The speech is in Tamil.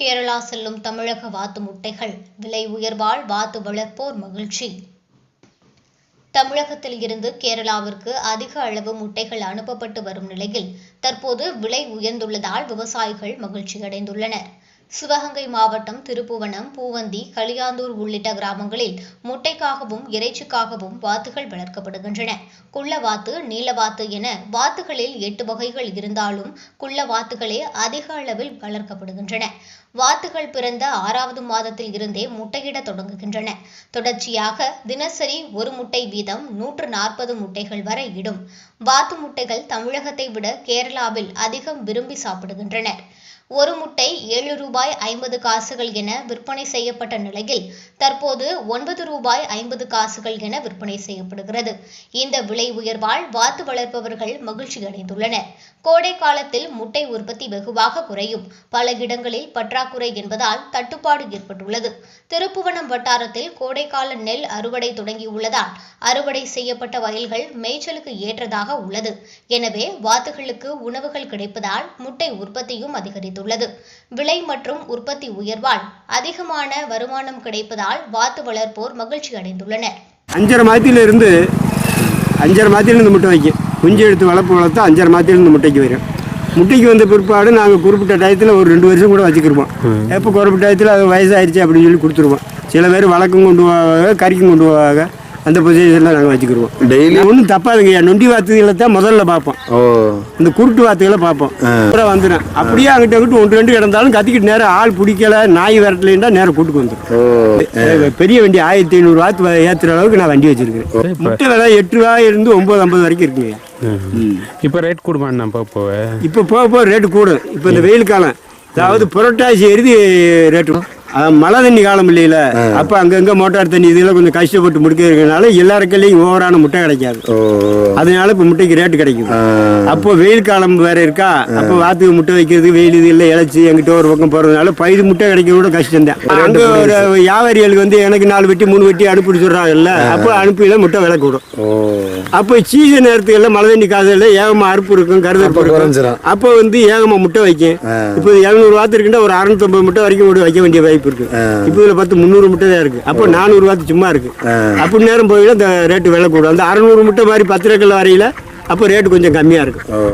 கேரளா செல்லும் தமிழக வாத்து முட்டைகள் விலை உயர்வால் வாத்து வளர்ப்போர் மகிழ்ச்சி. தமிழகத்தில் இருந்து கேரளாவிற்கு அதிக அளவு முட்டைகள் அனுப்பப்பட்டு வரும் நிலையில் தற்போது விலை உயர்ந்துள்ளதால் விவசாயிகள் மகிழ்ச்சியடைந்துள்ளனர். சிவகங்கை மாவட்டம் திருப்புவனம், பூவந்தி, களியாந்தூர் உள்ளிட்ட கிராமங்களில் முட்டைக்காகவும் இறைச்சிக்காகவும் வாத்துகள் வளர்க்கப்படுகின்றன. குள்ளவாத்து, நீலவாத்து என வாத்துகளில் 8 வகைகள் இருந்தாலும் குள்ளவாத்துகளே அதிக அளவில் வளர்க்கப்படுகின்றன. வாத்துகள் பிறந்த 6வது மாதத்தில் இருந்தே முட்டையிட தொடங்குகின்றன. தொடர்ச்சியாக தினசரி ஒரு முட்டை வீதம் 140 முட்டைகள் வரை இடும். வாத்து முட்டைகள் தமிழகத்தை விட கேரளாவில் அதிகம் விரும்பி சாப்பிடுகின்றனர். ஒரு முட்டை 7 ரூபாய் 50 காசுகள் என விற்பனை செய்யப்பட்ட நிலையில் தற்போது 9 ரூபாய் 50 காசுகள் என விற்பனை செய்யப்படுகிறது. இந்த விலை உயர்வால் வாத்து வளர்ப்பவர்கள் மகிழ்ச்சி அடைந்துள்ளனர். கோடை காலத்தில் முட்டை உற்பத்தி வெகுவாக குறையும். பல இடங்களில் பற்றாக்குறை என்பதால் தட்டுப்பாடு ஏற்பட்டுள்ளது. திருப்புவனம் வட்டாரத்தில் கோடைக்கால நெல் அறுவடை தொடங்கியுள்ளதால் அறுவடை செய்யப்பட்ட வயல்கள் மேய்ச்சலுக்கு ஏற்றதாக உள்ளது. எனவே வாத்துகளுக்கு உணவுகள் கிடைப்பதால் முட்டை உற்பத்தியும் அதிகரித்துள்ளது. விலை மற்றும் உற்பத்தி உயர்வால் அதிகமான வருமானம் கிடைப்பதால் வாத்து வளர்ப்போர் மகிழ்ச்சி அடைந்துள்ளனர். 5.5 மாதத்திலிருந்து முட்டை வைக்கும். குஞ்சு எடுத்து வளர்த்தா 5.5 மாதத்திலிருந்து முட்டைக்கு வரும். முட்டைக்கு வந்த பிற்பாடு நாங்கள் குறிப்பிட்ட டயத்தில் ஒரு 2 வருஷம் கூட வச்சுக்கிருப்போம். எப்போ குறிப்பிட்ட டயத்தில் அது வயசாகிடுச்சு அப்படின்னு சொல்லி கொடுத்துருவோம். சில பேர் வழக்கம் கொண்டு போவாங்க, கறிக்கும் கொண்டு போவாங்க. அந்த பொசிஷனில் நாங்கள் வச்சுக்கிருவோம். டெய்லி ஒன்றும் தப்பாதுங்கய்யா. நொண்டி வாத்துகளை தான் முதல்ல பார்ப்போம். இந்த குருட்டு வாத்துகளை பார்ப்போம். அப்புறம் வந்துடும். அப்படியே அங்கிட்ட 1-2 கிடந்தாலும் கத்திக்கிட்டு நேரம் ஆள் பிடிக்கல, நாய் விரட்டலைன்னா நேரம் கூட்டுக்கு வந்துடும். பெரிய வண்டி 1500 வாத்து ஏற்றுற அளவுக்கு நான் வண்டி வச்சிருக்கேன். முட்டை விலை 8 ரூபாயிலிருந்து 9.50 வரைக்கும் இருக்குங்க. இப்போ ரேட் கூடுமாண்ணா? இப்போ போக ரேட்டு கூடும். இப்போ இந்த வெயில் காலம், அதாவது புரட்டாசி எருதி ரேட்டு. மழை தண்ணி காலம் இல்லையில, அப்போ அங்கங்கே மோட்டார் தண்ணி இதெல்லாம் கொஞ்சம் கஷ்டப்பட்டு முடிக்கிறதுனால எல்லாருக்கையும் ஓவரான முட்டை கிடைக்காது. அதனால இப்போ முட்டைக்கு ரேட்டு கிடைக்கும். அப்போ வெயில் காலம் வேற இருக்கா, அப்போ வாத்துக்கு முட்டை வைக்கிறதுக்கு வெயில் இது இல்லை, இழைச்சி எங்கிட்ட ஒரு பக்கம் போகிறதுனால பயிர் முட்டை கிடைக்க கூட கஷ்டம் தான். அங்கே ஒரு வியாபாரிகளுக்கு வந்து எனக்கு 4 வெட்டி 3 வெட்டி அனுப்பிட்டு சொல்கிறாங்கல்ல, அப்போ அனுப்பியில் முட்டை விலை கூடும். அப்போ சீசன் நேரத்துக்கு மழை தண்ணி காசுல ஏகமாக அறுப்பு இருக்கும், கருதப்பு இருக்கும். அப்போ வந்து ஏகமாக முட்டை வைக்கும். இப்போ 700 வாத்து இருக்குன்னா ஒரு 650 முட்டை வரைக்கும் கூட வைக்க வேண்டிய வாய்ப்பு இருக்கு. இப்போ இதுல 300 முட்டை தான் இருக்கு. அப்போ 400 வாத்து சும்மா இருக்கு. அப்படி நேரம் போயில இந்த ரேட்டு விலை கூடும். அந்த 600 முட்டை மாதிரி 10 ரூபாய்க்குள்ள வரையில அப்போ ரேட்டு கொஞ்சம் கம்மியா இருக்கு.